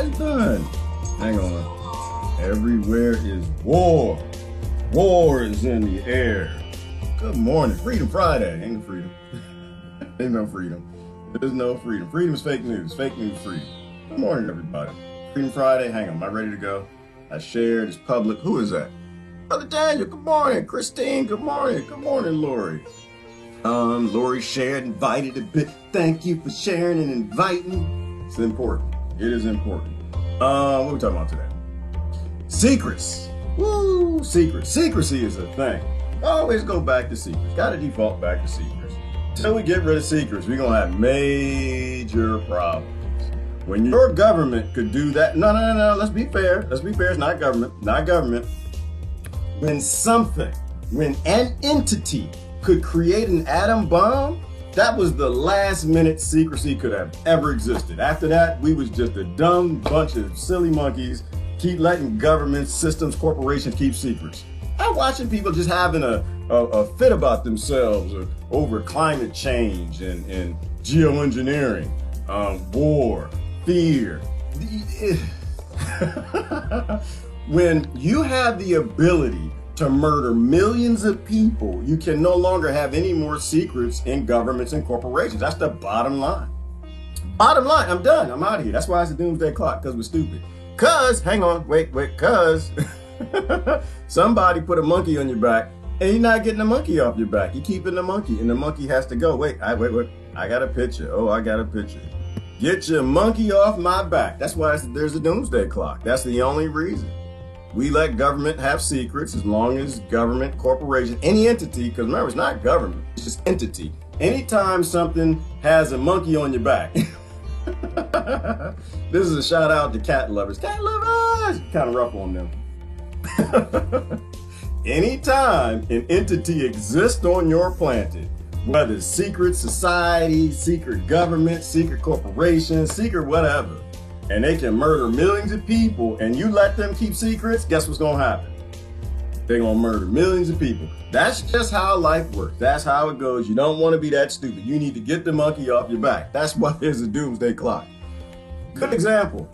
guys doing? Hang on. Everywhere is war. War is in the air. Good morning. Freedom Friday. Ain't no freedom. Ain't no freedom. There's no freedom. Freedom is fake news. Fake news freedom. Good morning, everybody. Freedom Friday. Hang on. Am I ready to go? I shared. It's public. Who is that? Brother Daniel. Good morning. Christine. Good morning. Good morning, Lori. Lori shared, invited a bit. Thank you for sharing and inviting. It's important. It is important. What are we talking about today? Secrets. Woo, secrets. Secrecy is a thing. Always go back to secrets. Gotta default back to secrets. Until we get rid of secrets, we're gonna have major problems. When your government could do that, no, let's be fair. Let's be fair, it's not government, not government. When an entity could create an atom bomb, that was the last minute secrecy could have ever existed. After that, we was just a dumb bunch of silly monkeys, keep letting governments, systems, corporations keep secrets. I'm watching people just having a fit about themselves over climate change and geoengineering, war, fear. When you have the ability to murder millions of people, you can no longer have any more secrets in governments and corporations. That's the bottom line. Bottom line, I'm done. I'm out of here. That's why it's a doomsday clock, because we're stupid. Cause, hang on, wait, cause somebody put a monkey on your back and you're not getting the monkey off your back. You're keeping the monkey and the monkey has to go. Wait, I got a picture. Oh, I got a picture. Get your monkey off my back. That's why there's a doomsday clock. That's the only reason. We let government have secrets as long as government, corporation, any entity, because remember, it's not government, it's just entity. Anytime something has a monkey on your back, this is a shout out to cat lovers. Cat lovers! Kind of rough on them. Anytime an entity exists on your planet, whether it's secret society, secret government, secret corporation, secret whatever, and they can murder millions of people and you let them keep secrets, guess what's gonna happen? They're gonna murder millions of people. That's just how life works. That's how it goes. You don't wanna be that stupid. You need to get the monkey off your back. That's why there's a doomsday clock. Good example.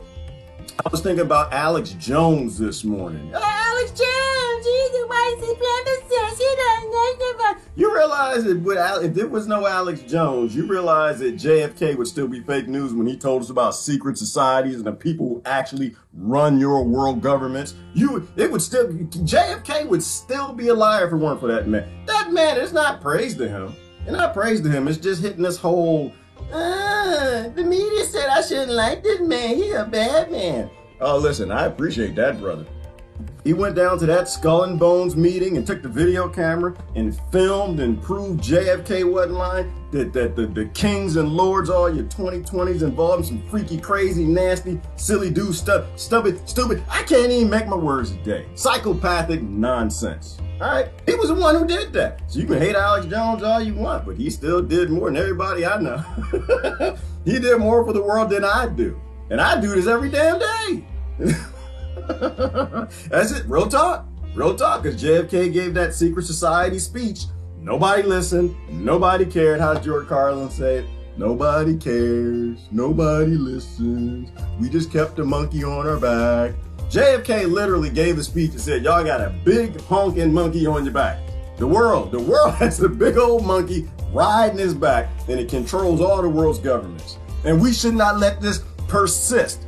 I was thinking about Alex Jones this morning. Alex Jones, he's the white supremacist. He doesn't know about. You realize that if there was no Alex Jones, you realize that JFK would still be fake news when he told us about secret societies and the people who actually run your world governments. JFK would still be a liar if it weren't for that man. That man, it's not praise to him. It's not praise to him. It's just hitting this whole. The media said I shouldn't like this man. He a bad man. Oh, listen, I appreciate that, brother. He went down to that Skull and Bones meeting and took the video camera and filmed and proved JFK wasn't lying. That the kings and lords, all your 2020s involved in some freaky, crazy, nasty, silly dude stuff, stupid. I can't even make my words today. Psychopathic nonsense. All right, he was the one who did that. So you can hate Alex Jones all you want, but he still did more than everybody I know. He did more for the world than I do. And I do this every damn day. That's it, real talk, because JFK gave that secret society speech. Nobody listened, nobody cared. How George Carlin say it? Nobody cares, nobody listens. We just kept the monkey on our back. JFK literally gave a speech and said, y'all got a big honking monkey on your back. The world has a big old monkey riding his back and it controls all the world's governments. And we should not let this persist.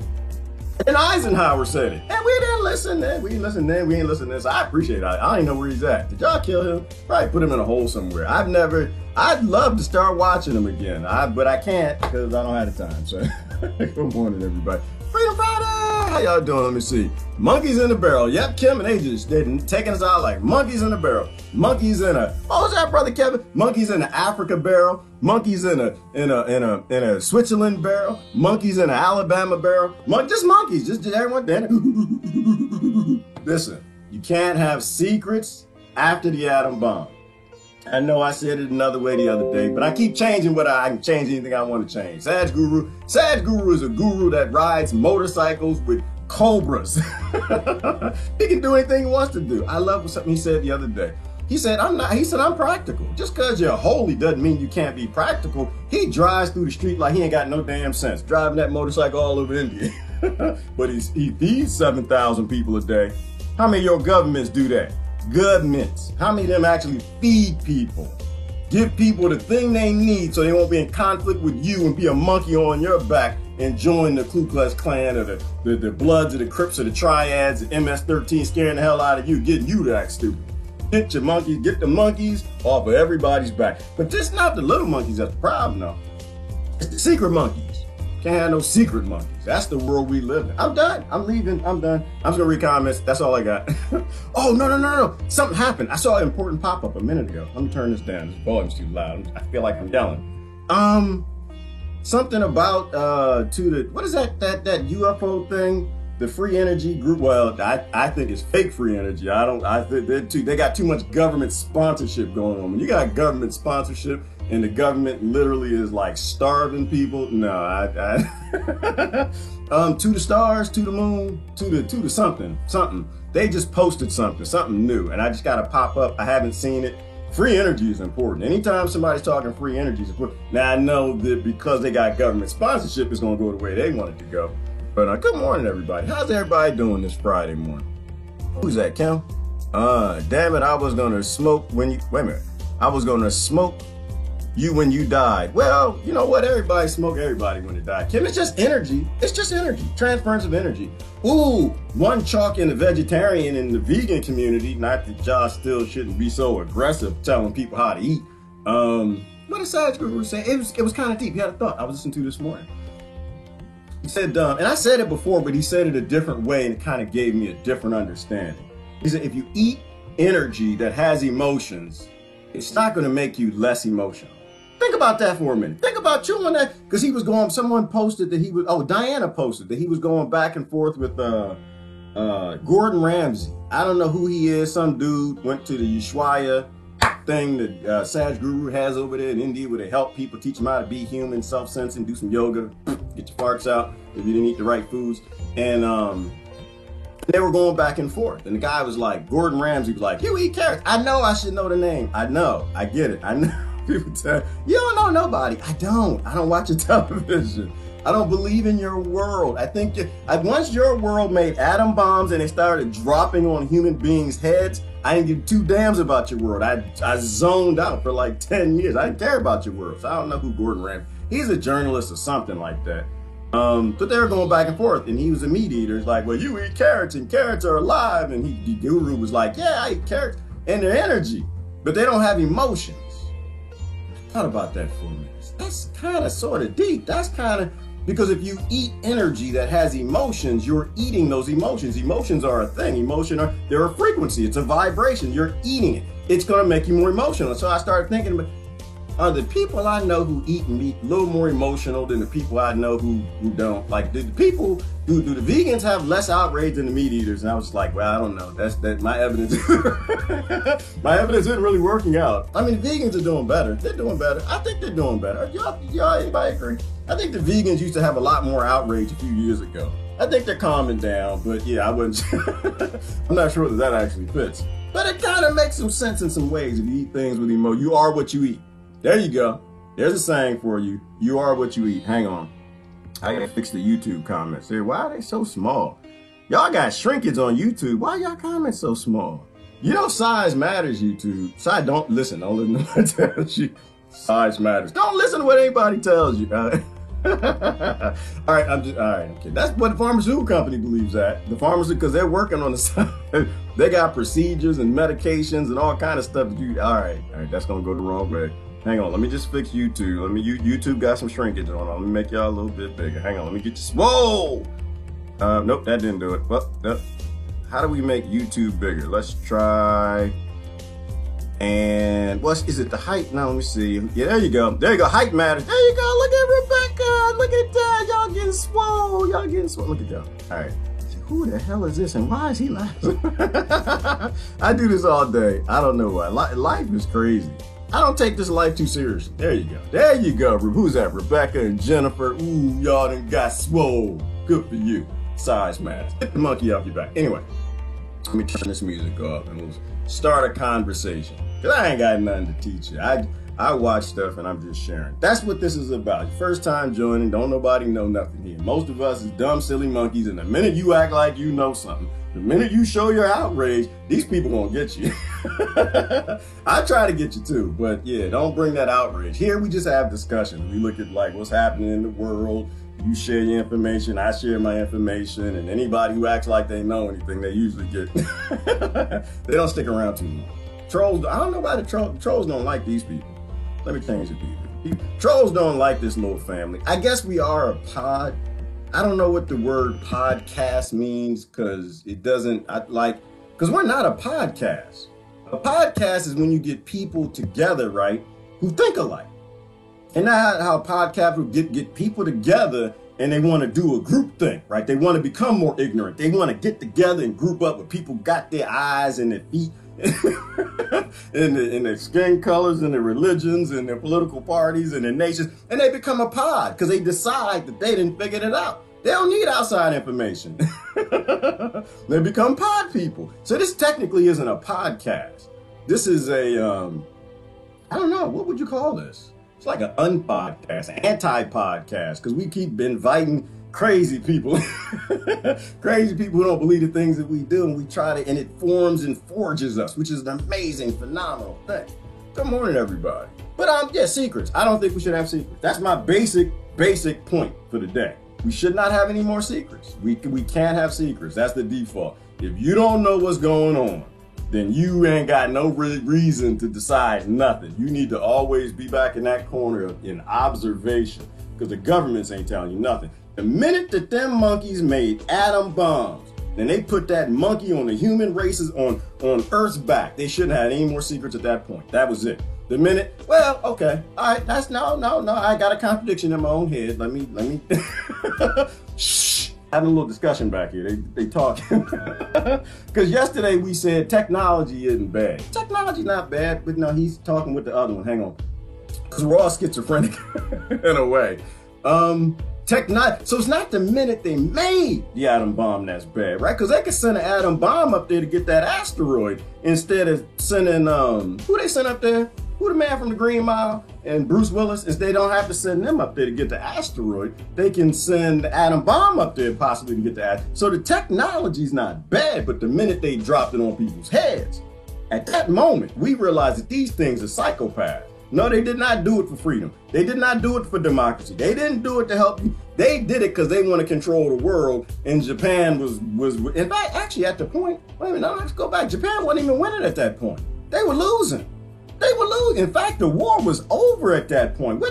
And Eisenhower said it. And we didn't listen then. We didn't listen then. We ain't listen this. I appreciate it. I ain't know where he's at. Did y'all kill him? Probably put him in a hole somewhere. I'd love to start watching him again. But I can't because I don't have the time. So good morning, everybody. Freedom Friday! How y'all doing? Let me see. Monkeys in the barrel. Yep, Kim and AJ, they're taking us out like monkeys in the barrel. Monkeys in a, what was that, brother Kevin? Monkeys in an Africa barrel. Monkeys in a Switzerland barrel. Monkeys in an Alabama barrel. Just monkeys. Just everyone. Listen, you can't have secrets after the atom bomb. I know I said it another way the other day, but I keep changing I can change anything I want to change. Sadhguru is a guru that rides motorcycles with cobras. He can do anything he wants to do. I love something he said the other day. He said, I'm practical. Just because you're holy doesn't mean you can't be practical. He drives through the street like he ain't got no damn sense, driving that motorcycle all over India. But he feeds 7,000 people a day. How many of your governments do that? Governments. How many of them actually feed people? Give people the thing they need so they won't be in conflict with you and be a monkey on your back and join the Ku Klux Klan or the Bloods or the Crips or the Triads, the MS-13 scaring the hell out of you, getting you to act stupid. Get your monkeys, get the monkeys off of everybody's back. But just not the little monkeys that's the problem, though. It's the secret monkeys. Can't have no secret monkeys. That's the world we live in. I'm done. I'm leaving. I'm done. I'm just gonna read comments. That's all I got. Oh, no. Something happened. I saw an important pop-up a minute ago. Let me turn this down. This volume's too loud. I feel like I'm yelling. Something about what is that UFO thing? The free energy group. Well, I think it's fake free energy. I think they got too much government sponsorship going on. When you got government sponsorship and the government literally is like starving people, no, to the stars, to the moon, to the something. They just posted something new, and I just got to pop up. I haven't seen it. Free energy is important. Anytime somebody's talking free energy is important. Now I know that because they got government sponsorship, it's gonna go the way they want it to go. But good morning, everybody. How's everybody doing this Friday morning? Who's that, Kim? Damn it, I was gonna smoke when you, wait a minute. I was gonna smoke you when you died. Well, you know what? Everybody smoke everybody when they die. Kim, it's just energy. It's just energy. Transference of energy. Ooh, one chalk in the vegetarian and the vegan community. Not that y'all still shouldn't be so aggressive telling people how to eat. What did Sadhguru say? It was kind of deep. He had a thought I was listening to this morning. He said, and I said it before, but he said it a different way, and it kind of gave me a different understanding. He said, if you eat energy that has emotions, it's not going to make you less emotional. Think about that for a minute. Think about chewing that, because he was going, someone posted that he was, Diana posted that he was going back and forth with Gordon Ramsay. I don't know who he is. Some dude went to the Ushuaia thing that Sadhguru has over there in India where they help people, teach them how to be human, self-sensing, do some yoga, get your farts out if you didn't eat the right foods. And they were going back and forth. And the guy was like, Gordon Ramsay was like, you eat carrots. I know I should know the name. I know. I get it. I know. People tell you don't know nobody. I don't watch your television. I don't believe in your world. I think once your world made atom bombs and they started dropping on human beings' heads, I didn't give two damns about your world. I zoned out for like 10 years. I didn't care about your world. So I don't know who Gordon Ramsay. He's a journalist or something like that. But they were going back and forth, and he was a meat eater. It's like, well, you eat carrots, and carrots are alive. And the guru was like, yeah, I eat carrots, and they're energy, but they don't have emotions. I thought about that for a minute. That's kind of sort of deep. That's kind of, because if you eat energy that has emotions, you're eating those emotions. Emotions are a thing. They're a frequency. It's a vibration. You're eating it. It's going to make you more emotional. So I started thinking about, are the people I know who eat meat a little more emotional than the people I know who don't? Like, do the vegans have less outrage than the meat eaters? And I was like, well, I don't know. That's my evidence. My evidence isn't really working out. I mean, the vegans are doing better. They're doing better. I think they're doing better. Y'all, anybody agree? I think the vegans used to have a lot more outrage a few years ago. I think they're calming down, but yeah, I wouldn't. I'm not sure that actually fits. But it kind of makes some sense in some ways. If you eat things with emotion, you are what you eat. There you go. There's a saying for you. You are what you eat. Hang on. I gotta fix the YouTube comments here. Why are they so small? Y'all got shrinkage on YouTube. Why y'all comments so small? You know size matters, YouTube. Size, don't listen to what tells you. Size matters. Don't listen to what anybody tells you. All right, I'm kidding. That's what the pharmaceutical company believes that. The pharmacy, because they're working on the side. They got procedures and medications and all kind of stuff. All right, that's gonna go the wrong way. Hang on, let me just fix YouTube. YouTube got some shrinkage on. Let me make y'all a little bit bigger. Hang on, let me get you, whoa! Nope, that didn't do it. Well, how do we make YouTube bigger? Let's try, and is it the height? Now, let me see. Yeah, there you go. There you go, height matters. There you go, look at Rebecca. Look at that, y'all getting swole. Look at y'all. All right, who the hell is this and why is he laughing? I do this all day. I don't know why. Life is crazy. I don't take this life too seriously. There you go. There you go. Who's that? Rebecca and Jennifer. Ooh, y'all done got swole. Good for you. Size matters. Get the monkey off your back. Anyway, let me turn this music off and start a conversation. Because I ain't got nothing to teach you. I watch stuff and I'm just sharing. That's what this is about. First time joining, don't nobody know nothing here. Most of us is dumb, silly monkeys, and the minute you act like you know something, the minute you show your outrage, these people gonna get you. I try to get you too, but yeah, don't bring that outrage. Here we just have discussion. We look at like what's happening in the world. You share your information, I share my information, and anybody who acts like they know anything, they usually get, they don't stick around too long. Trolls, I don't know why the trolls don't like these people. Let me change it. Trolls don't like this little family. I guess we are a pod. I don't know what the word podcast means because it doesn't, because we're not a podcast. A podcast is when you get people together, right, who think alike. And not how podcasts will get people together and they want to do a group thing, right? They want to become more ignorant. They want to get together and group up with people got their eyes and their feet and their skin colors and their religions and their political parties and their nations. And they become a pod because they decide that they didn't figure it out. They don't need outside information. They become pod people. So this technically isn't a podcast. This is a, I don't know, what would you call this? It's like an unpodcast, an anti-podcast, because we keep inviting crazy people, crazy people who don't believe the things that we do, and we try to, and it forms and forges us, which is an amazing, phenomenal thing. Good morning, everybody. But yeah, secrets. I don't think we should have secrets. That's my basic point for the day. We should not have any more secrets. We can't have secrets. That's the default. If you don't know what's going on, then you ain't got no reason to decide nothing. You need to always be back in that corner in observation because the governments ain't telling you nothing. The minute that them monkeys made atom bombs, then they put that monkey on the human races on Earth's back. They shouldn't have any more secrets at that point. That was it. The minute, well, okay, all right, that's no, I got a contradiction in my own head. Let me, shh. Having a little discussion back here. They talking. Because yesterday we said technology isn't bad. Technology's not bad, but no, he's talking with the other one. Hang on. Because we're all schizophrenic in a way. So it's not the minute they made the atom bomb that's bad, right? Because they could send an atom bomb up there to get that asteroid instead of sending, who they sent up there? Who the man from the Green Mile and Bruce Willis? Is they don't have to send them up there to get the asteroid. They can send the atom bomb up there possibly to get the asteroid. So the technology's not bad, but the minute they dropped it on people's heads, at that moment, we realized that these things are psychopaths. No, they did not do it for freedom. They did not do it for democracy. They didn't do it to help you. They did it because they want to control the world. And Japan was in fact, actually at the point, wait a minute, let's go back. Japan wasn't even winning at that point. They were losing. They were losing. In fact, the war was over at that point.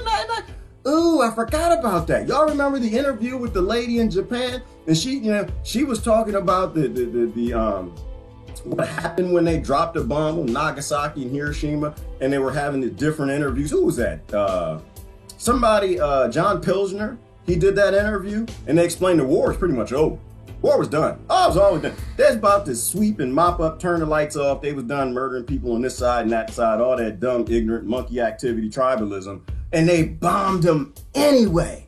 Ooh, I forgot about that. Y'all remember the interview with the lady in Japan? And she was talking about what happened when they dropped a bomb on Nagasaki and Hiroshima, and they were having the different interviews. Who was that? Somebody, John Pilsner. He did that interview, and they explained the war is pretty much over. War was done. Oh, it was always done. They're about to sweep and mop up, turn the lights off. They was done murdering people on this side and that side, all that dumb, ignorant monkey activity, tribalism, and they bombed them anyway.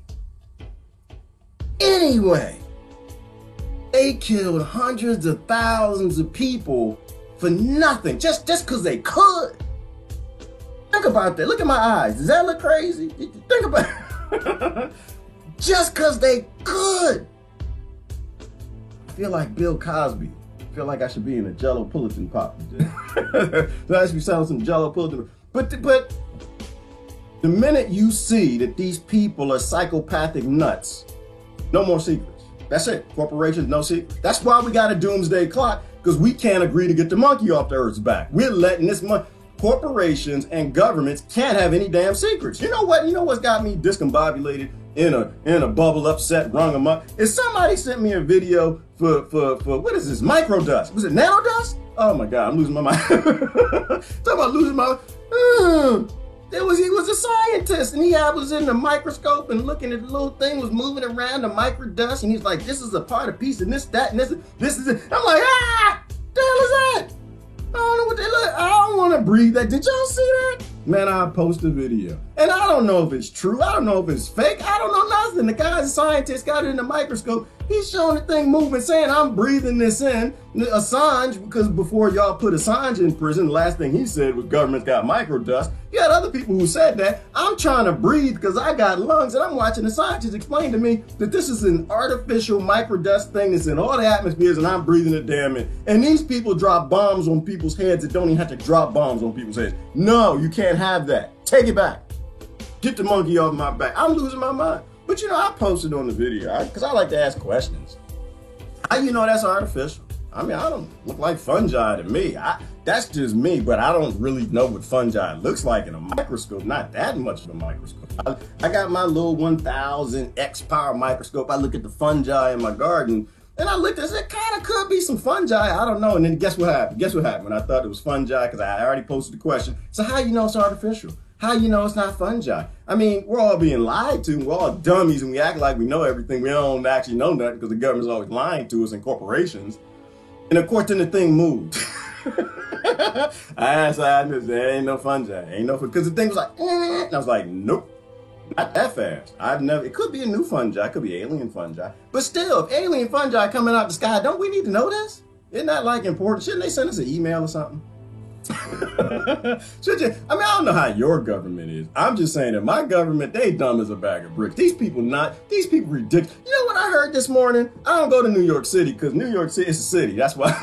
Anyway. They killed hundreds of thousands of people for nothing, just because they could. Think about that. Look at my eyes. Does that look crazy? Think about it. Just because they could. I feel like Bill Cosby. I feel like I should be in a Jello Pulliton pop. So I should be selling some Jello Pulliton. But the minute you see that these people are psychopathic nuts, no more secrets. That's it. Corporations, no secret. That's why we got a doomsday clock, because we can't agree to get the monkey off the Earth's back. We're letting this corporations and governments can't have any damn secrets. You know what? You know what's got me discombobulated, in a bubble, upset, rung amok? Is somebody sent me a video for what is this? Microdust. Was it nanodust? Oh my God, I'm losing my mind. Talking about losing my He was a scientist, and he was in the microscope and looking at the little thing was moving around, the microdust, and he's like, this is a part of piece, and this, that, and this is it. I'm like, the hell is that? I don't know what they look. I don't want to breathe that. Did y'all see that? Man, I post a video. And I don't know if it's true. I don't know if it's fake. I don't know nothing. The guy's a scientist, got it in the microscope. He's showing the thing moving, saying, I'm breathing this in. Assange, because before y'all put Assange in prison, the last thing he said was government's got microdust. You had other people who said that. I'm trying to breathe because I got lungs, and I'm watching Assange just explain to me that this is an artificial microdust thing that's in all the atmospheres, and I'm breathing it damn in. And these people drop bombs on people's heads that don't even have to drop bombs on people's heads. No, you can't have that. Take it back. Get the monkey off my back. I'm losing my mind. But you know, I posted on the video because I like to ask questions. How you know that's artificial? I mean, I don't look like fungi to me. That's just me, but I don't really know what fungi looks like in a microscope. Not that much of a microscope. I got my little 1000 X power microscope. I look at the fungi in my garden, and I looked at it kind of could be some fungi. I don't know. And then guess what happened? Guess what happened? When I thought it was fungi, because I already posted the question. So how you know it's artificial? How you know it's not fungi? I mean, we're all being lied to. We're all dummies and we act like we know everything. We don't actually know nothing because the government's always lying to us and corporations. And of course, then the thing moved. I asked, there ain't no fungi. Ain't no, because the thing was like, and I was like, nope, not that fast. It could be a new fungi. It could be alien fungi. But still, if alien fungi coming out the sky, don't we need to know this? Isn't that like important? Shouldn't they send us an email or something? Should you? I mean, I don't know how your government is. I'm just saying that my government, they dumb as a bag of bricks. These people ridiculous. You know what I heard this morning? I don't go to New York City because New York City is a city. That's why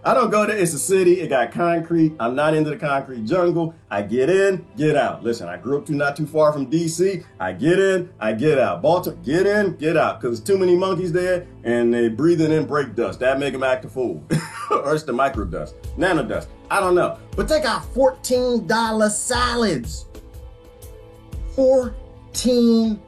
I don't go there. It's a city. It got concrete. I'm not into the concrete jungle. I get in, get out. Listen, I grew up not too far from DC. I get in, I get out. Baltimore, get in, get out. Because there's too many monkeys there and they breathing in brake dust. That make them act a fool. Or it's the microdust, nanodust. I don't know. But they got $14 salads. $14.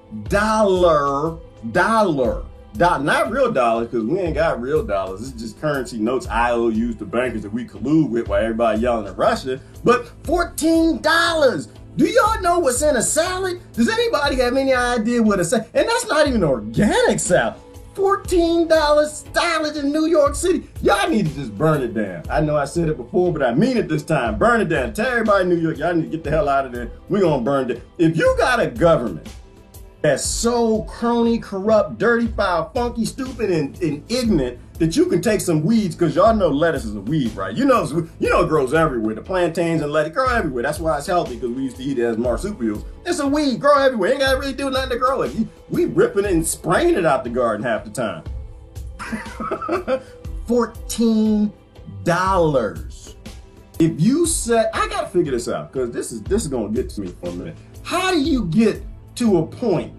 Not real dollars, because we ain't got real dollars. This is just currency notes, IOUs to bankers that we collude with while everybody yelling at Russia. But $14. Do y'all know what's in a salad? Does anybody have any idea what a salad? And that's not even organic salad. $14 salad in New York City. Y'all need to just burn it down. I know I said it before, but I mean it this time. Burn it down. Tell everybody in New York, y'all need to get the hell out of there. We're gonna burn it. If you got a government that's so crony, corrupt, dirty, foul, funky, stupid, and ignorant that you can take some weeds, because y'all know lettuce is a weed, right? You know it grows everywhere. The plantains and lettuce grow everywhere. That's why it's healthy, because we used to eat it as marsupials. It's a weed, grow everywhere. Ain't gotta really do nothing to grow it. We ripping it and spraying it out the garden half the time. $14. If you said, I gotta figure this out, because this is gonna get to me for a minute. How do you get to a point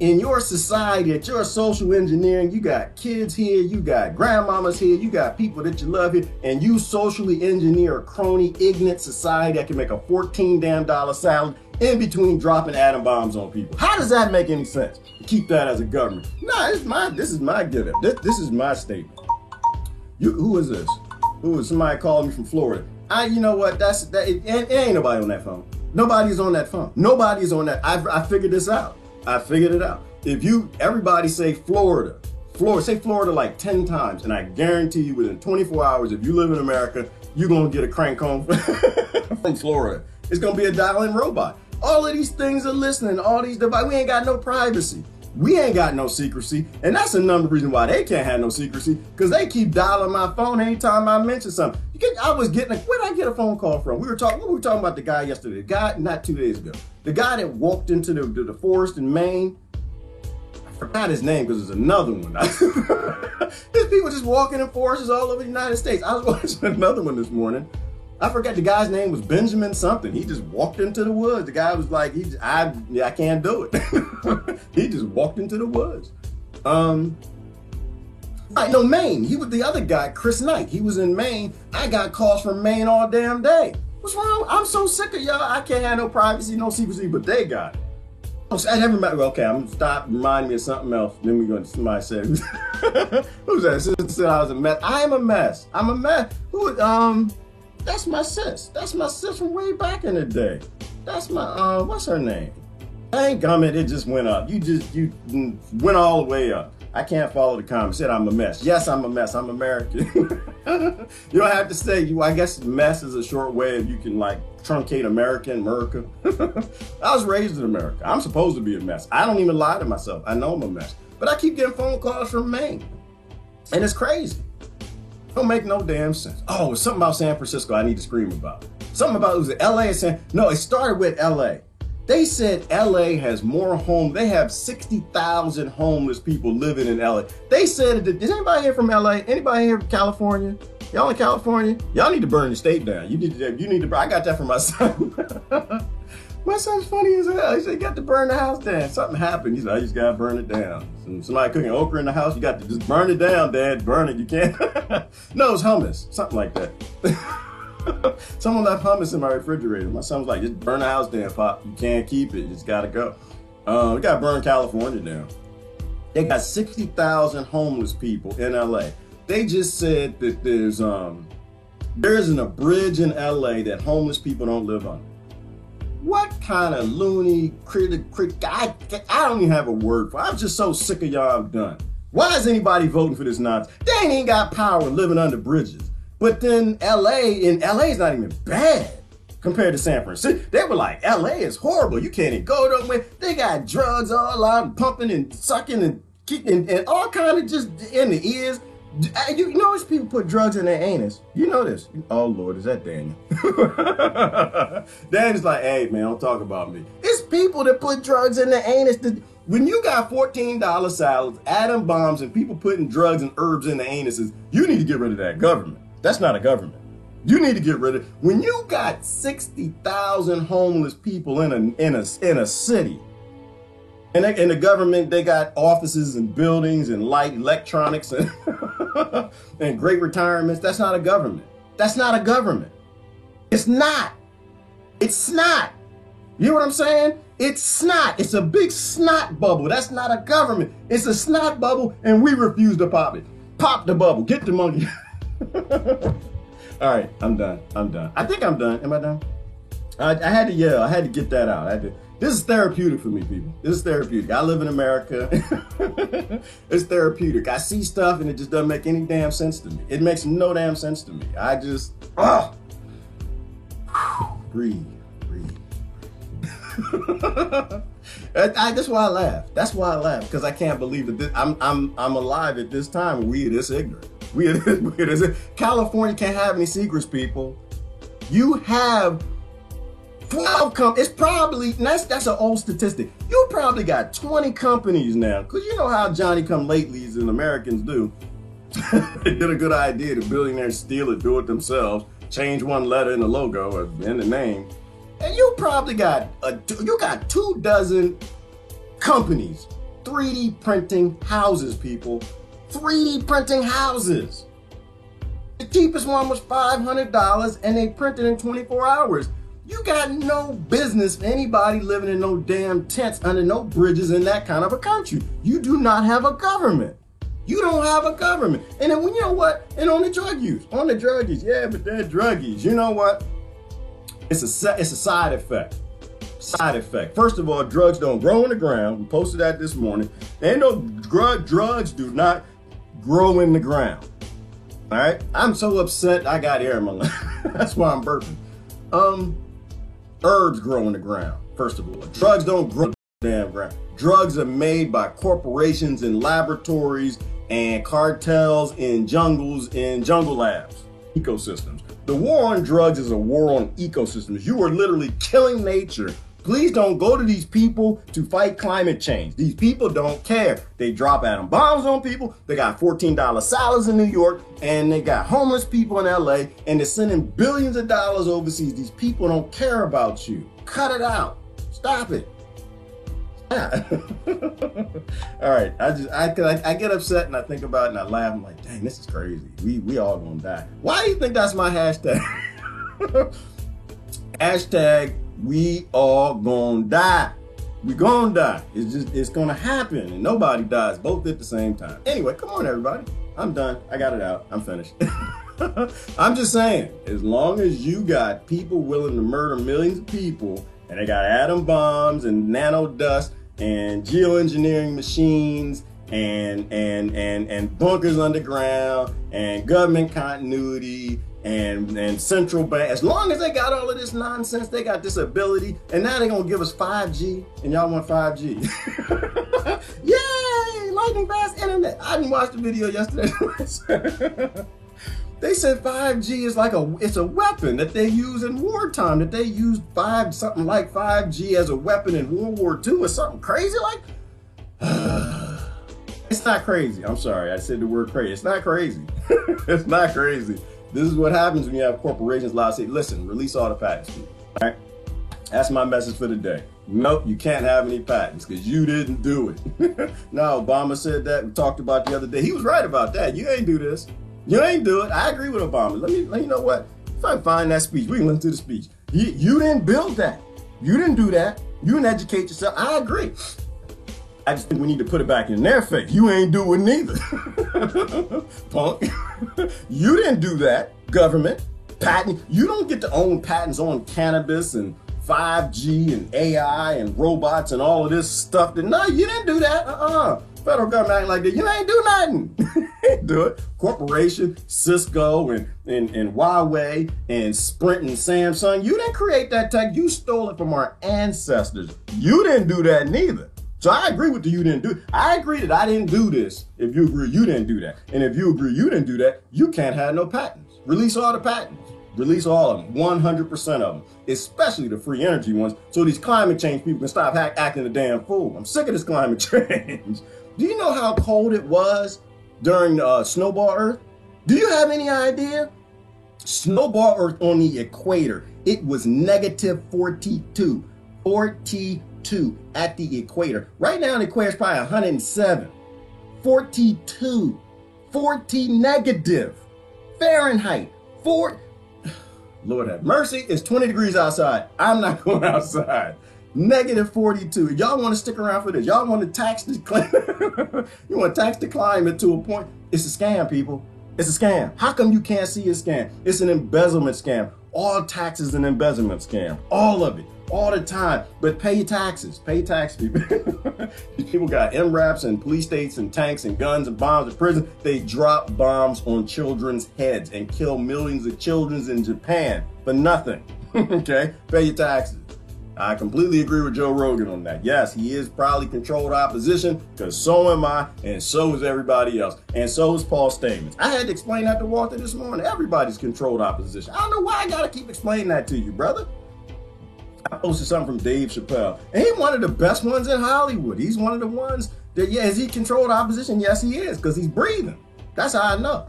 in your society that you're social engineering? You got kids here, you got grandmamas here, you got people that you love here, and you socially engineer a crony, ignorant society that can make a $14 salad in between dropping atom bombs on people. How does that make any sense? Keep that as a government. Nah, this is my give up. This is my statement. Who is this? Who is somebody calling me from Florida? You know what? It ain't nobody on that phone. Nobody's on that phone. Nobody's on that. I figured this out. I figured it out. If everybody say Florida, say Florida like 10 times, and I guarantee you within 24 hours, if you live in America, you're going to get a crank home from Florida. It's going to be a dial-in robot. All of these things are listening, all these devices. We ain't got no privacy. We ain't got no secrecy. And that's another reason why they can't have no secrecy, because they keep dialing my phone anytime I mention something. Where did I get a phone call from? We were talking about the guy yesterday. The guy, not 2 days ago. The guy that walked into the forest in Maine. I forgot his name because there's another one. There's people just walking in forests all over the United States. I was watching another one this morning. I forgot the guy's name was Benjamin something. He just walked into the woods. The guy was like, I can't do it. He just walked into the woods. Maine. He was the other guy, Chris Knight. He was in Maine. I got calls from Maine all damn day. What's wrong? I'm so sick of y'all. I can't have no privacy, no secrecy, but they got it. Okay, I'm gonna stop. Remind me of something else. Then we're going to somebody say, who's that? Sister said I was a mess. I am a mess. I'm a mess. That's my sis. That's my sis from way back in the day. That's my, what's her name? Thank gummit, it just went up. You went all the way up. I can't follow the comments. Said I'm a mess. Yes, I'm a mess. I'm American. You don't have to say, I guess mess is a short way of you can like truncate America. I was raised in America. I'm supposed to be a mess. I don't even lie to myself. I know I'm a mess. But I keep getting phone calls from Maine. And it's crazy. Don't make no damn sense. Oh, it's something about San Francisco I need to scream about. Something about, was it LA or no, it started with LA. They said LA has more homes. They have 60,000 homeless people living in LA. They said, is anybody here from LA? Anybody here from California? Y'all in California? Y'all need to burn the state down. You need to, I got that from my son. My son's funny as hell. He said, you got to burn the house down. Something happened. He said, I just got to burn it down. Somebody cooking okra in the house, you got to just burn it down, Dad. Burn it. You can't. No, it's hummus. Something like that. Someone left hummus in my refrigerator. My son was like, just burn the house down, Pop. You can't keep it. You just got to go. We got to burn California down. They got 60,000 homeless people in LA. They just said that there isn't a bridge in LA that homeless people don't live on. What kind of loony I don't even have a word for it. I'm just so sick of y'all. I'm done. Why is anybody voting for this nonsense? They ain't even got power living under bridges. But then LA is not even bad compared to San Francisco. They were like, LA is horrible. You can't even go nowhere. They got drugs all out, pumping and sucking and kicking and all kind of just in the ears. You notice people put drugs in their anus. You know this. Oh, Lord, is that Daniel? Daniel's like, hey, man, don't talk about me. It's people that put drugs in their anus. When you got $14 salads, atom bombs, and people putting drugs and herbs in their anuses, you need to get rid of that government. That's not a government. You need to get rid of it. When you got 60,000 homeless people in a city, and the government, they got offices and buildings and light electronics and, and great retirements. That's not a government. That's not a government. It's not. It's snot. You know what I'm saying? It's snot. It's a big snot bubble. That's not a government. It's a snot bubble, and we refuse to pop it. Pop the bubble. Get the monkey. All right, I'm done. I think I'm done. Am I done? I had to yell. I had to get that out. This is therapeutic for me, people. This is therapeutic. I live in America. It's therapeutic. I see stuff and it just doesn't make any damn sense to me. It makes no damn sense to me. I just, breathe. That's why I laugh. That's why I laugh, because I can't believe that I'm alive at this time. We are this ignorant. California can't have any secrets, people. You have 12 companies. It's probably, that's an old statistic. You probably got 20 companies now, because you know how Johnny-come-latelys and Americans do. They get a good idea, the billionaires steal it, do it themselves, change one letter in the logo or in the name, and you probably got 24 companies 3D printing houses, people. 3D printing houses. The cheapest one was $500 and they printed in 24 hours. You got no business anybody living in no damn tents under no bridges in that kind of a country. You do not have a government. You don't have a government. And then, you know what? And on the drug use, yeah, but they're drug use. You know what? It's a side effect. Side effect. First of all, drugs don't grow in the ground. We posted that this morning. Ain't no drugs do not grow in the ground. All right? I'm so upset I got air in my lungs. That's why I'm burping. Herbs grow in the ground, first of all. Drugs don't grow in the damn ground. Drugs are made by corporations and laboratories and cartels in jungles, in jungle labs, ecosystems. The war on drugs is a war on ecosystems. You are literally killing nature. Please don't go to these people to fight climate change. These people don't care. They drop atom bombs on people. They got $14 salads in New York, and they got homeless people in LA, and they're sending billions of dollars overseas. These people don't care about you. Cut it out. Stop it. Yeah. All right. I get upset and I think about it and I laugh. I'm like, dang, this is crazy. We all gonna die. Why do you think that's my hashtag? Hashtag we all gonna die. We gonna die. It's gonna happen and nobody dies both at the same time. Anyway, come on everybody. I'm done. I got it out. I'm finished. I'm just saying, as long as you got people willing to murder millions of people and they got atom bombs and nano dust and geoengineering machines and bunkers underground and government continuity and central bank, as long as they got all of this nonsense, they got this ability, and now they're gonna give us 5G, and y'all want 5G. Yay! lightning fast internet. I didn't watch the video yesterday. They said 5G is like it's a weapon that they use in wartime, that they used something like 5G as a weapon in World War II or something crazy like. It's not crazy. I'm sorry, I said the word crazy. It's not crazy. It's not crazy. This is what happens when you have corporations lie, say, listen, release all the patents. All right? That's my message for the day. Nope, you can't have any patents because you didn't do it. No, Obama said that. We talked about the other day. He was right about that. You ain't do this. You ain't do it. I agree with Obama. Let you know what? If I find that speech, we can listen to the speech. You didn't build that. You didn't do that. You didn't educate yourself. I agree. I just think we need to put it back in their face. You ain't do it neither. Punk. You didn't do that, government. Patent. You don't get to own patents on cannabis and 5G and AI and robots and all of this stuff. No, you didn't do that. Federal government acting like that. You ain't do nothing. Do it. Corporation, Cisco and Huawei and Sprint and Samsung. You didn't create that tech. You stole it from our ancestors. You didn't do that neither. So I agree with you didn't do. I agree that I didn't do this. If you agree you didn't do that. And if you agree you didn't do that, you can't have no patents. Release all the patents. Release all of them, 100% of them, especially the free energy ones, so these climate change people can stop acting a damn fool. I'm sick of this climate change. Do you know how cold it was during Snowball Earth? Do you have any idea? Snowball Earth on the equator, it was negative 42. 42 at the equator. Right now the equator is probably 107. 42. 40 negative. Fahrenheit. Lord have mercy, it's 20 degrees outside. I'm not going outside. Negative 42. Y'all want to stick around for this? Y'all want to tax the climate? You want to tax the climate to a point? It's a scam, people. It's a scam. How come you can't see a scam? It's an embezzlement scam. All taxes is an embezzlement scam. All of it. All the time. But pay your taxes. Pay your tax, people. These people got MRAPs and police states and tanks and guns and bombs in prison. They drop bombs on children's heads and kill millions of children in Japan for nothing. Okay? Pay your taxes. I completely agree with Joe Rogan on that. Yes, he is probably controlled opposition because so am I and so is everybody else. And so is Paul Stamets. I had to explain that to Walter this morning. Everybody's controlled opposition. I don't know why I got to keep explaining that to you, brother. I posted something from Dave Chappelle, and he's one of the best ones in Hollywood. He's one of the ones that, yeah, is he controlled opposition? Yes, he is, because he's breathing. That's how I know.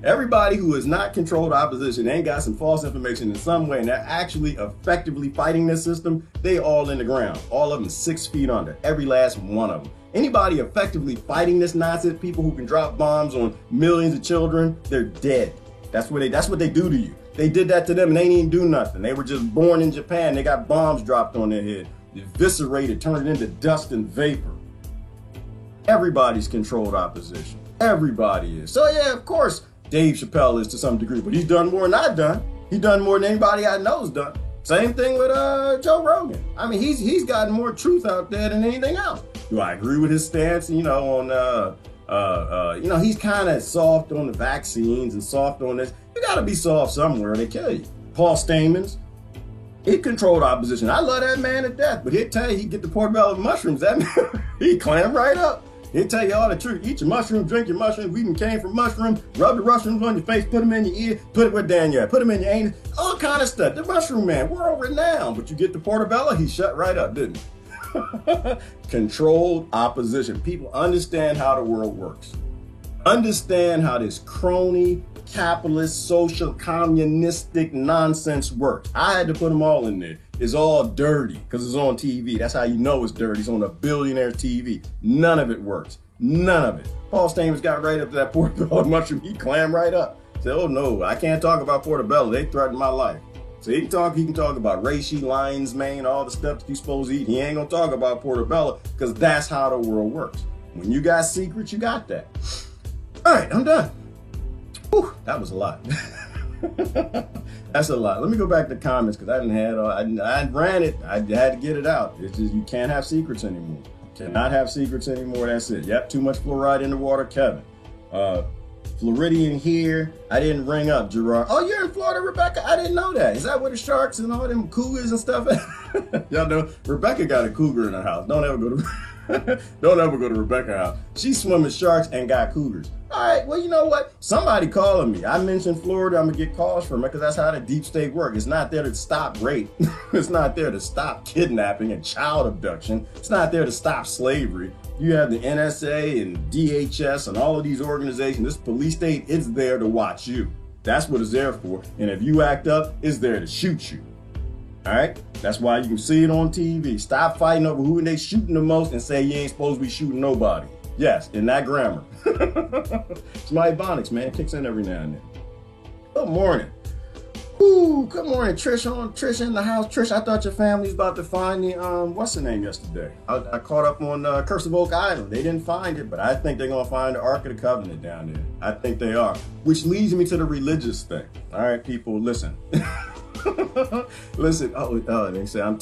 Everybody who is not controlled opposition ain't got some false information in some way, and they're actually effectively fighting this system, they all in the ground. All of them 6 feet under, every last one of them. Anybody effectively fighting this nonsense, people who can drop bombs on millions of children, they're dead. That's what they do to you. They did that to them and they didn't even do nothing. They were just born in Japan. They got bombs dropped on their head, eviscerated, turned it into dust and vapor. Everybody's controlled opposition. Everybody is. So yeah, of course, Dave Chappelle is to some degree, but he's done more than I've done. He's done more than anybody I know's done. Same thing with Joe Rogan. I mean, he's gotten more truth out there than anything else. Do I agree with his stance? You know, on you know, he's kind of soft on the vaccines and soft on this. You gotta be soft somewhere, they kill you. Paul Stamets, he controlled opposition. I love that man to death, but he'll tell you he get the portobello mushrooms. That man, he clam right up. He'll tell you all the truth. Eat your mushrooms, drink your mushrooms. We even came from mushrooms. Rub the mushrooms on your face, put them in your ear, put it where Daniel at, put them in your anus, all kind of stuff. The mushroom man, world renowned. But you get the portobello, he shut right up, didn't he? Controlled opposition. People understand how the world works. Understand how this crony, capitalist, social, communistic nonsense works. I had to put them all in there. It's all dirty because it's on TV. That's how you know it's dirty. It's on a billionaire TV. None of it works. None of it. Paul Stamets got right up to that portobello mushroom. He clammed right up. Said, oh no, I can't talk about portobello. They threatened my life. So he can talk about reishi, lion's mane, all the stuff that you're supposed to eat. He ain't gonna talk about portobello because that's how the world works. When you got secrets, you got that. All right, I'm done. Whew, that was a lot. That's a lot. Let me go back to comments because I didn't have, I ran it. I had to get it out. It's just, you can't have secrets anymore. Cannot have secrets anymore. That's it. Yep, too much fluoride in the water, Kevin. Floridian here. I didn't ring up, Gerard. Oh, you're in Florida, Rebecca? I didn't know that. Is that where the sharks and all them cougars and stuff at? Y'all know, Rebecca got a cougar in her house. Don't ever go to Don't ever go to Rebecca's house. She's swimming sharks and got cougars. All right, well, you know what? Somebody calling me. I mentioned Florida. I'm going to get calls from it because that's how the deep state works. It's not there to stop rape. It's not there to stop kidnapping and child abduction. It's not there to stop slavery. You have the NSA and DHS and all of these organizations. This police state, it's there to watch you. That's what it's there for. And if you act up, it's there to shoot you. All right? That's why you can see it on TV. Stop fighting over who they shooting the most and say you ain't supposed to be shooting nobody. Yes, in that grammar. It's my Ebonics, man. It kicks in every now and then. Good morning. Ooh, good morning, Trish in the house. Trish, I thought your family was about to find the, what's the name yesterday? I caught up on Curse of Oak Island. They didn't find it, but I think they're going to find the Ark of the Covenant down there. I think they are. Which leads me to the religious thing. All right, people, listen. Listen, they say I'm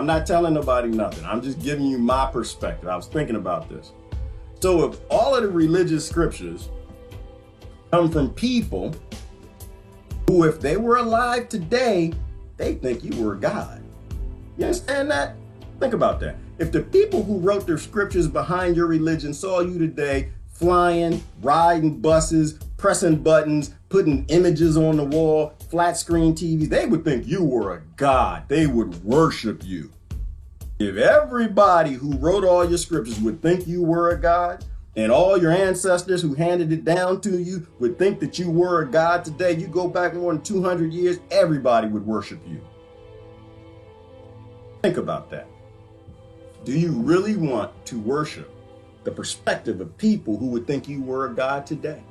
not telling nobody nothing. I'm just giving you my perspective. I was thinking about this. So if all of the religious scriptures come from people who, if they were alive today, they think you were a god. You understand that? Think about that. If the people who wrote their scriptures behind your religion saw you today flying, riding buses, pressing buttons, putting images on the wall, flat screen TVs, they would think you were a god. They would worship you. If everybody who wrote all your scriptures would think you were a god, and all your ancestors who handed it down to you would think that you were a god today, you go back more than 200 years, everybody would worship you. Think about that. Do you really want to worship the perspective of people who would think you were a god today?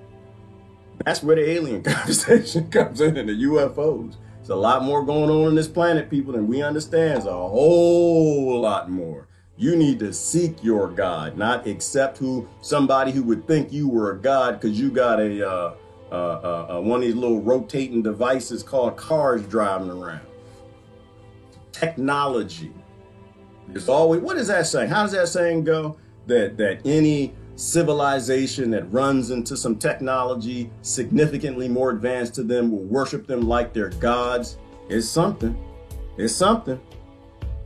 That's where the alien conversation comes in, and the UFOs. There's a lot more going on this planet, people, than we understand. There's a whole lot more. You need to seek your God, not accept somebody who would think you were a god because you got one of these little rotating devices called cars driving around. Technology. There's always, what is that saying? How does that saying go? That any civilization that runs into some technology significantly more advanced to them will worship them like they're gods. It's something. It's something.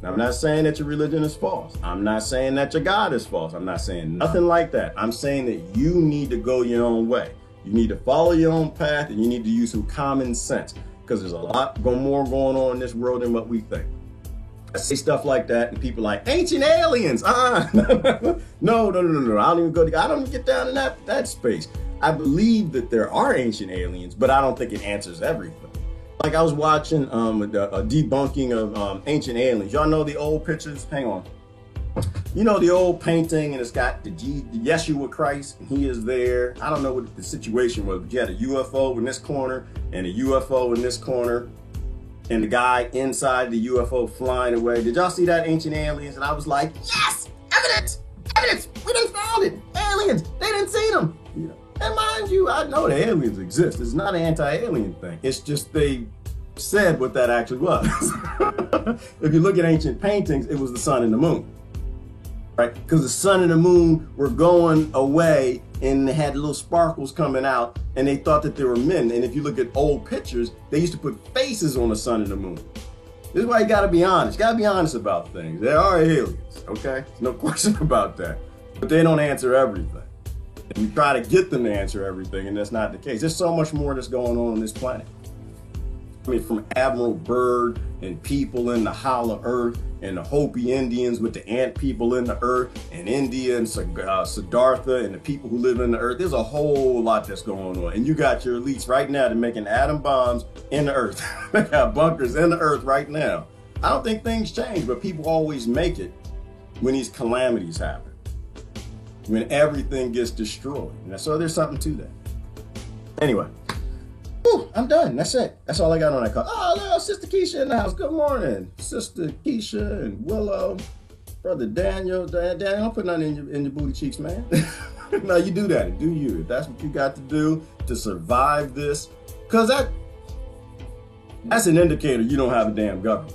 I'm not saying that your religion is false. I'm not saying that your God is false. I'm not saying nothing like that. I'm saying that you need to go your own way. You need to follow your own path, and you need to use some common sense, because there's a lot more going on in this world than what we think. I say stuff like that, and people are like, ancient aliens. No. I don't even get down in that space. I believe that there are ancient aliens, but I don't think it answers everything. Like I was watching a debunking of ancient aliens. Y'all know the old pictures? Hang on. You know the old painting, and it's got the Yeshua Christ, and he is there. I don't know what the situation was, but you had a UFO in this corner and a UFO in this corner, and the guy inside the UFO flying away. Did y'all see that, ancient aliens? And I was like, yes, evidence, we done found it. Aliens, they didn't see them. You know? And mind you, I know the aliens exist. It's not an anti-alien thing. It's just they said what that actually was. If you look at ancient paintings, it was the sun and the moon, right? Because the sun and the moon were going away, and they had little sparkles coming out, and they thought that they were men. And if you look at old pictures, they used to put faces on the sun and the moon. This is why you gotta be honest. You gotta be honest about things. There are aliens, okay? There's no question about that. But they don't answer everything. And we try to get them to answer everything, and that's not the case. There's so much more that's going on this planet. I mean, from Admiral Byrd and people in the Hollow Earth, and the Hopi Indians with the ant people in the earth, and India and Siddhartha and the people who live in the earth. There's a whole lot that's going on. And you got your elites right now that making atom bombs in the earth. They got bunkers in the earth right now. I don't think things change, but people always make it when these calamities happen, when everything gets destroyed. And so there's something to that. Anyway. Whew, I'm done. That's it. That's all I got on that call. Oh, no, Sister Keisha in the house. Good morning. Sister Keisha and Willow. Brother Daniel. Daniel, don't put nothing in your booty cheeks, man. No, you do that. Do you. If that's what you got to do to survive this. Because that's an indicator you don't have a damn government.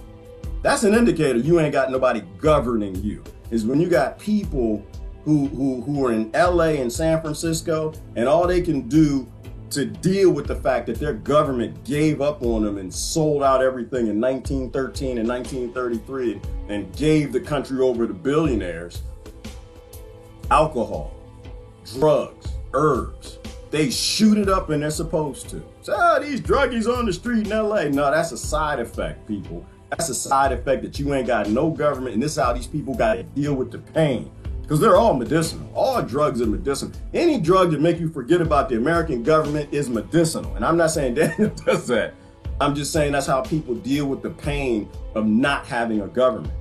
That's an indicator you ain't got nobody governing you. Is when you got people who are in LA and San Francisco, and all they can do to deal with the fact that their government gave up on them and sold out everything in 1913 and 1933 and gave the country over to billionaires. alcohol, drugs, herbs. They shoot it up and they're supposed to. So, these druggies on the street in LA. No, that's a side effect, people. That's a side effect that you ain't got no government, and this is how these people got to deal with the pain. Because they're all medicinal. All drugs are medicinal. Any drug that make you forget about the American government is medicinal. And I'm not saying Daniel does that. I'm just saying that's how people deal with the pain of not having a government.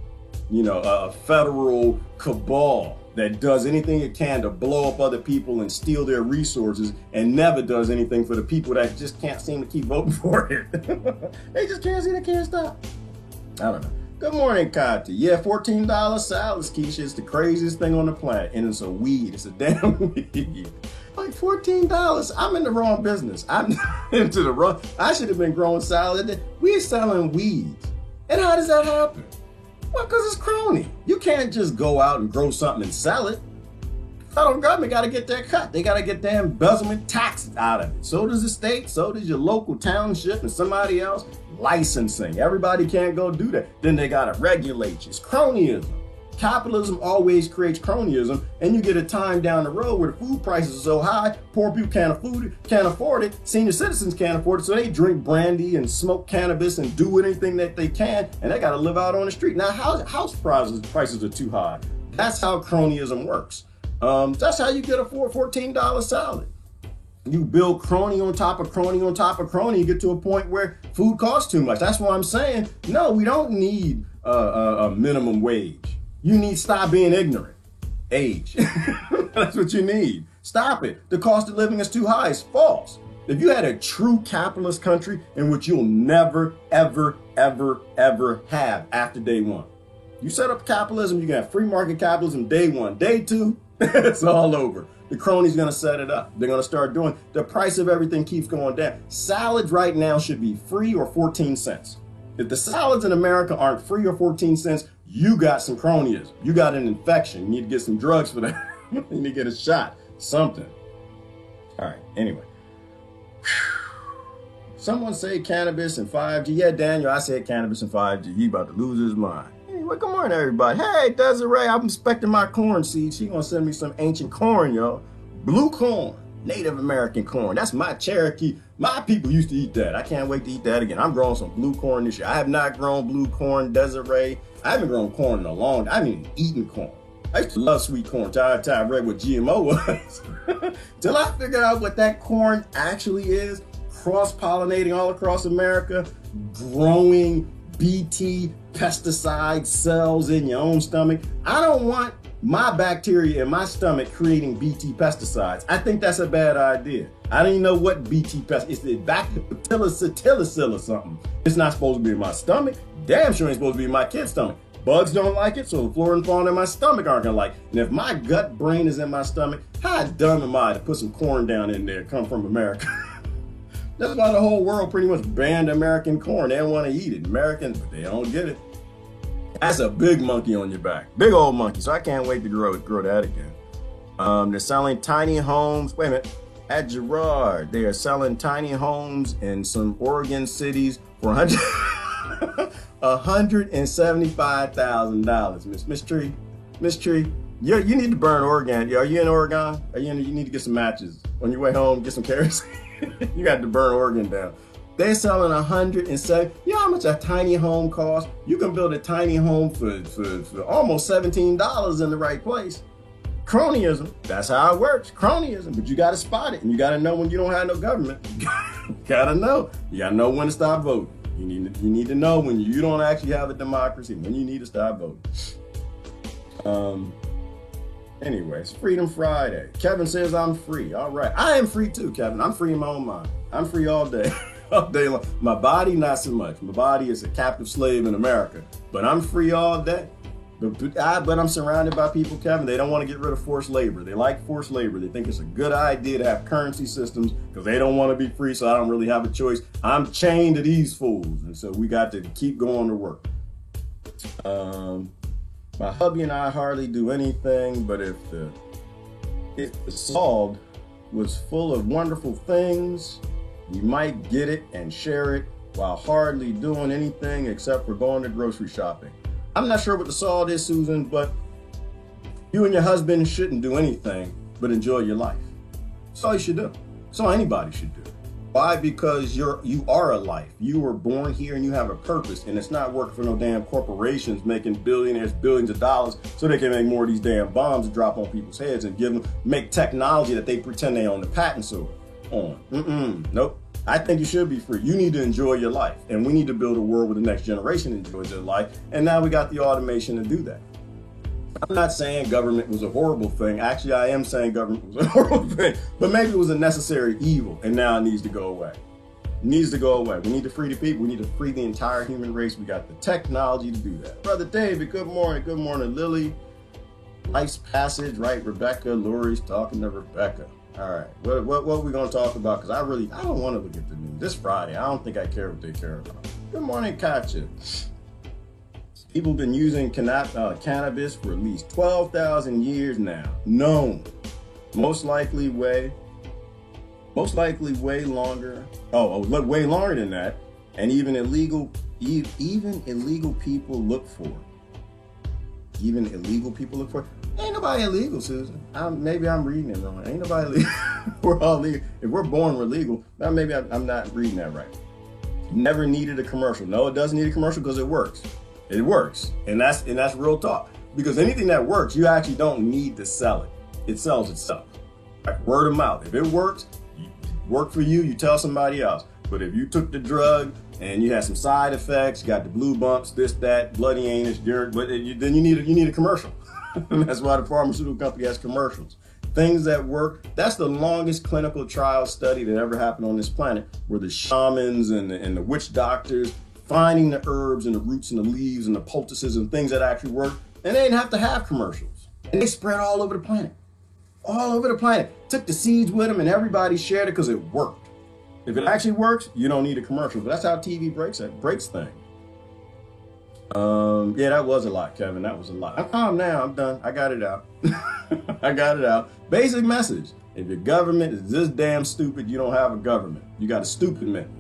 You know, a federal cabal that does anything it can to blow up other people and steal their resources and never does anything for the people that just can't seem to keep voting for it. They just can't see, they can't stop. I don't know. Good morning, Kati. Yeah, $14 salads, Keisha. It's the craziest thing on the planet. And it's a weed. It's a damn weed. Like $14. I'm in the wrong business. I'm into the wrong. I should have been growing salad. We're selling weeds. And how does that happen? Well, because it's crony. You can't just go out and grow something and sell it. Federal government got to get their cut. They got to get their embezzlement tax out of it. So does the state. So does your local township and somebody else. Licensing. Everybody can't go do that. Then they got to regulate you. It's cronyism. Capitalism always creates cronyism, and you get a time down the road where the food prices are so high, poor people can't afford it, senior citizens can't afford it, so they drink brandy and smoke cannabis and do anything that they can, and they got to live out on the street. Now, house prices are too high. That's how cronyism works. That's how you get a $14 salad. You build crony on top of crony on top of crony, you get to a point where food costs too much. That's why I'm saying, no, we don't need a minimum wage. You need to stop being ignorant. Age. That's what you need. Stop it. The cost of living is too high. It's false. If you had a true capitalist country in which you'll never, ever, ever, ever have after day one. You set up capitalism, you got free market capitalism day one. Day two, it's all over. The crony's going to set it up. They're going to start doing, the price of everything keeps going down. Salads right now should be free or 14 cents. If the salads in America aren't free or 14 cents, you got some cronyism. You got an infection. You need to get some drugs for that. You need to get a shot. Something. All right. Anyway. Someone say cannabis and 5G. Yeah, Daniel, I said cannabis and 5G. He about to lose his mind. Anyway, good morning, everybody. Hey, Desiree, I'm inspecting my corn seeds. She gonna send me some ancient corn, y'all. Blue corn. Native American corn. That's my Cherokee. My people used to eat that. I can't wait to eat that again. I'm growing some blue corn this year. I have not grown blue corn, Desiree. I haven't grown corn in a long time. I haven't even eaten corn. I used to love sweet corn till I read what GMO was. Till I figured out what that corn actually is, cross-pollinating all across America, growing BT pesticide cells in your own stomach. I don't want my bacteria in my stomach creating BT pesticides. I think that's a bad idea. I don't even know what BT pesticide is. It's the bacillus or something. It's not supposed to be in my stomach. Damn sure ain't supposed to be in my kid's stomach. Bugs don't like it, so the flora and fauna in my stomach aren't gonna like it. And if my gut brain is in my stomach, how dumb am I to put some corn down in there, come from America? That's why the whole world pretty much banned American corn. They don't want to eat it. Americans, but they don't get it. That's a big monkey on your back. Big old monkey. So I can't wait to grow that again. They're selling tiny homes. Wait a minute. At Girard, they are selling tiny homes in some Oregon cities for $175,000. Miss Tree, you need to burn Oregon. Are you in Oregon? You need to get some matches on your way home. Get some kerosene. You got to burn Oregon down. They're selling $107. You know how much a tiny home costs? You can build a tiny home for almost $17 in the right place. Cronyism, that's how it works. Cronyism, but you got to spot it, and you got to know when you don't have no government. You got to know. You got to know when to stop voting. You need to know when you don't actually have a democracy, when you need to stop voting. Anyways, Freedom Friday. Kevin says I'm free. All right. I am free too, Kevin. I'm free in my own mind. I'm free all day. All day long. My body, not so much. My body is a captive slave in America. But I'm free all day. But I'm surrounded by people, Kevin. They don't want to get rid of forced labor. They like forced labor. They think it's a good idea to have currency systems because they don't want to be free, so I don't really have a choice. I'm chained to these fools. And so we got to keep going to work. My hubby and I hardly do anything, but if the solve was full of wonderful things, we might get it and share it while hardly doing anything except for going to grocery shopping. I'm not sure what the salt is, Susan, but You and your husband shouldn't do anything but enjoy your life. That's all you should do. That's all anybody should do. Why? Because you are a life. You were born here and you have a purpose, and it's not working for no damn corporations making billionaires billions of dollars so they can make more of these damn bombs to drop on people's heads and make technology that they pretend they own the patents on. Nope. I think you should be free. You need to enjoy your life, and we need to build a world where the next generation enjoys their life. And now we got the automation to do that. I'm not saying government was a horrible thing. Actually, I am saying government was a horrible thing, but maybe it was a necessary evil, and now it needs to go away. It needs to go away. We need to free the people. We need to free the entire human race. We got the technology to do that. Brother David, good morning. Good morning, Lily. Life's Passage, right? Rebecca, Lori's talking to Rebecca. All right, what are we going to talk about? Because I don't want to look at the news. This Friday, I don't think I care what they care about. Good morning, Katya. People have been using cannabis for at least 12,000 years now. Known. Most likely way longer. Way longer than that. And even illegal people look for it. Even illegal people look for it. Ain't nobody illegal, Susan. Maybe I'm reading it wrong. Ain't nobody illegal. We're all legal. If we're born, we're legal. Now maybe I'm not reading that right. Never needed a commercial. No, it doesn't need a commercial because it works. It works, and that's real talk. Because anything that works, you actually don't need to sell it. It sells itself. Like word of mouth. If it works, work for you, you tell somebody else. But if you took the drug and you had some side effects, you got the blue bumps, this, that, bloody anus, dirt, then you need a commercial. That's why the pharmaceutical company has commercials. Things that work. That's the longest clinical trial study that ever happened on this planet, where the shamans and the witch doctors finding the herbs and the roots and the leaves and the poultices and things that actually work. And they didn't have to have commercials. And they spread all over the planet. All over the planet. Took the seeds with them and everybody shared it because it worked. If it actually works, you don't need a commercial. But that's how TV breaks things. Yeah, that was a lot, Kevin. That was a lot. I'm calm now. I'm done. I got it out. I got it out. Basic message. If your government is this damn stupid, you don't have a government. You got a stupid man.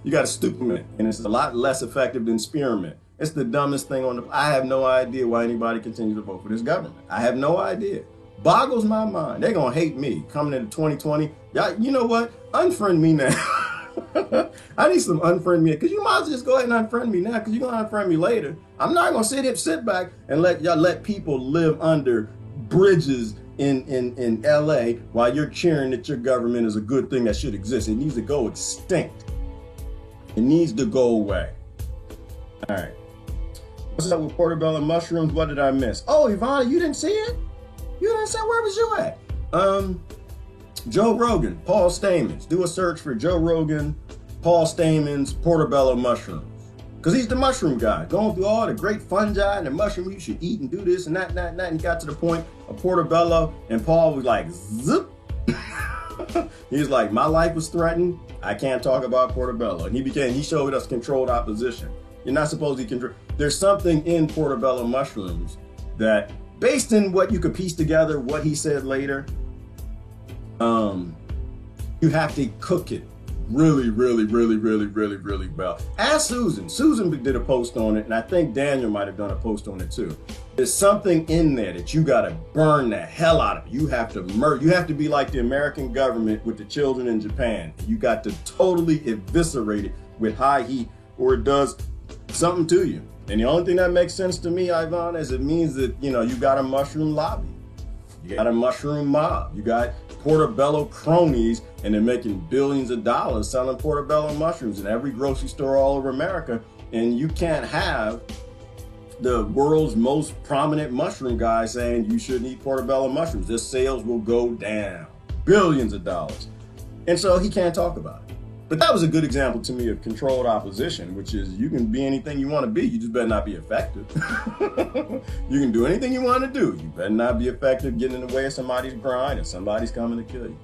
You got a stupid man. And it's a lot less effective than spearmint. It's the dumbest thing on the... I have no idea why anybody continues to vote for this government. I have no idea. Boggles my mind. They're going to hate me coming into 2020. Y'all, you know what? Unfriend me now. I need some unfriend me, because you might as well just go ahead and unfriend me now, because you're going to unfriend me later. I'm not going to sit back and let people live under bridges in LA while you're cheering that your government is a good thing that should exist. It needs to go extinct. It needs to go away. All right. What's up with portobello mushrooms? What did I miss? Oh, Ivana, you didn't see it? You didn't say, where was you at? Joe Rogan, Paul Stamens. Do a search for Joe Rogan, Paul Stamens, portobello mushrooms. Because he's the mushroom guy, going through all the great fungi and the mushroom you should eat and do this and that. And he got to the point of portobello, and Paul was like, zip. He was like, my life was threatened. I can't talk about portobello. And he showed us controlled opposition. You're not supposed to control. There's something in portobello mushrooms that, based in what you could piece together, what he said later, you have to cook it really well. Ask Susan. Susan did a post on it, and I think Daniel might have done a post on it too. There's something in there that you gotta burn the hell out of. You have to murder. You have to be like the American government with the children in Japan. You got to totally eviscerate it with high heat, or it does something to you. And the only thing that makes sense to me, Ivan, is it means that, you got a mushroom lobby. You got a mushroom mob. You got portobello cronies, and they're making billions of dollars selling portobello mushrooms in every grocery store all over America. And you can't have the world's most prominent mushroom guy saying you shouldn't eat portobello mushrooms. Their sales will go down. Billions of dollars. And so he can't talk about it. But that was a good example to me of controlled opposition, which is you can be anything you want to be. You just better not be effective. You can do anything you want to do. You better not be effective getting in the way of somebody's grind and somebody's coming to kill you.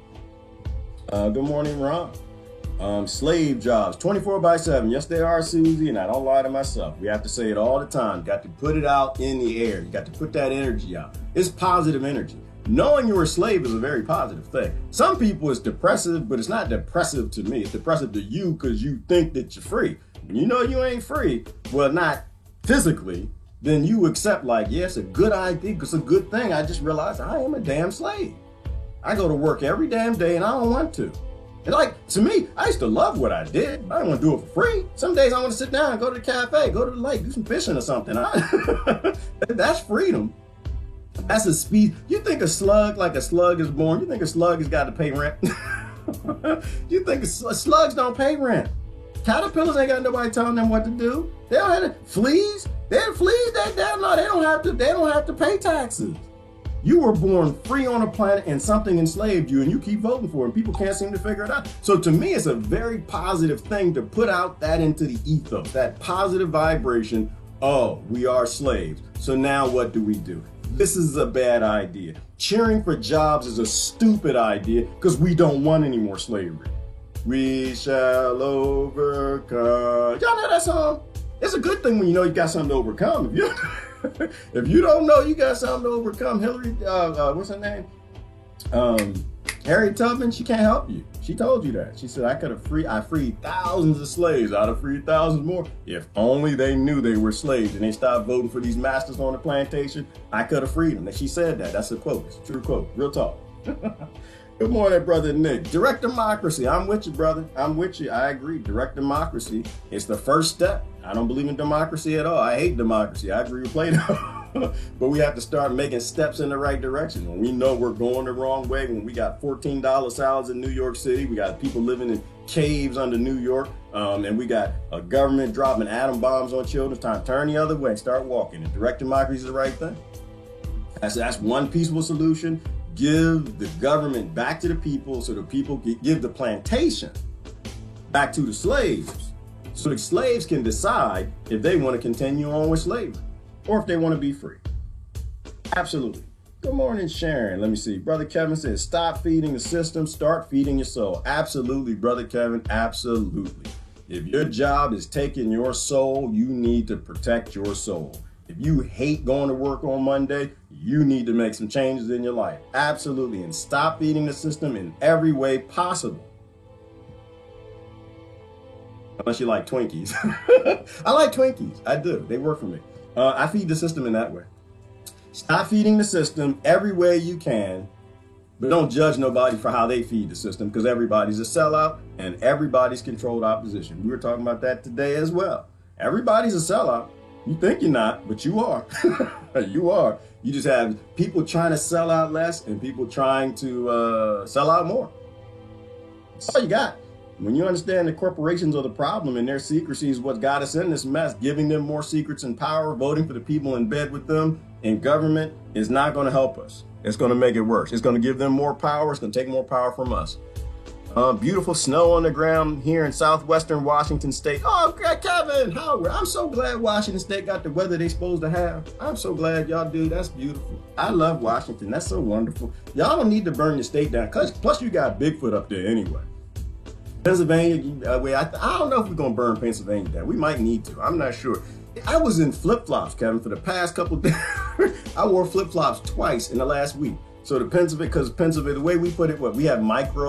Good morning, Ron. Slave jobs, 24/7. Yes, they are, Susie, and I don't lie to myself. We have to say it all the time. Got to put it out in the air. You got to put that energy out. It's positive energy. Knowing you're a slave is a very positive thing. Some people it's depressive, but it's not depressive to me. It's depressive to you because you think that you're free. And you know you ain't free. Well, not physically, then you accept like, yeah, it's a good idea, it's a good thing. I just realized I am a damn slave. I go to work every damn day and I don't want to. And like, to me, I used to love what I did. I didn't want to do it for free. Some days I want to sit down and go to the cafe, go to the lake, do some fishing or something. That's freedom. That's a speed. You think a slug, like a slug is born, you think a slug has got to pay rent? You think slugs don't pay rent? Caterpillars ain't got nobody telling them what to do. They don't have to, fleas, fleas, they don't have to pay taxes. You were born free on a planet and something enslaved you and you keep voting for it and people can't seem to figure it out. So to me, it's a very positive thing to put out that into the ethos, that positive vibration. Oh, we are slaves. So now what do we do? This is a bad idea. Cheering for jobs is a stupid idea because we don't want any more slavery. We shall overcome. Y'all know that song? It's a good thing when you know you got something to overcome. If you don't know you got something to overcome, Hillary, what's her name? Harriet Tubman, she can't help you. She told you that. She said, I freed thousands of slaves. I'd have freed thousands more. If only they knew they were slaves and they stopped voting for these masters on the plantation, I could have freed them. And she said that. That's a quote. It's a true quote. Real talk. Good morning, brother Nick. Direct democracy. I'm with you, brother. I'm with you. I agree. Direct democracy is the first step. I don't believe in democracy at all. I hate democracy. I agree with Plato. But we have to start making steps in the right direction. When we know we're going the wrong way, when we got $14 salads in New York City, we got people living in caves under New York, and we got a government dropping atom bombs on children, it's time to turn the other way, start walking. And direct democracy is the right thing. That's one peaceful solution. Give the government back to the people so the people can give the plantation back to the slaves. So the slaves can decide if they want to continue on with slavery or if they want to be free. Absolutely. Good morning, Sharon. Let me see. Brother Kevin says, stop feeding the system, start feeding your soul. Absolutely, Brother Kevin. Absolutely. If your job is taking your soul, you need to protect your soul. If you hate going to work on Monday, you need to make some changes in your life. Absolutely. And stop feeding the system in every way possible. Unless you like Twinkies. I like Twinkies. I do. They work for me. I feed the system in that way. Stop feeding the system every way you can, but don't judge nobody for how they feed the system because everybody's a sellout and everybody's controlled opposition. We were talking about that today as well. Everybody's a sellout. You think you're not, but you are. You are. You just have people trying to sell out less and people trying to sell out more. That's all you got. When you understand the corporations are the problem and their secrecy is what got us in this mess, giving them more secrets and power, voting for the people in bed with them in government is not going to help us. It's going to make it worse. It's going to give them more power. It's going to take more power from us. Beautiful snow on the ground here in southwestern Washington State. Oh, Kevin, Howard, I'm so glad Washington State got the weather they're supposed to have. I'm so glad y'all do. That's beautiful. I love Washington. That's so wonderful. Y'all don't need to burn your state down. Plus, you got Bigfoot up there anyway. Pennsylvania, I don't know if we're going to burn Pennsylvania down. We might need to. I'm not sure. I was in flip-flops, Kevin, for the past couple of days. I wore flip-flops twice in the last week. So the Pennsylvania, because Pennsylvania, the way we put it, we have micro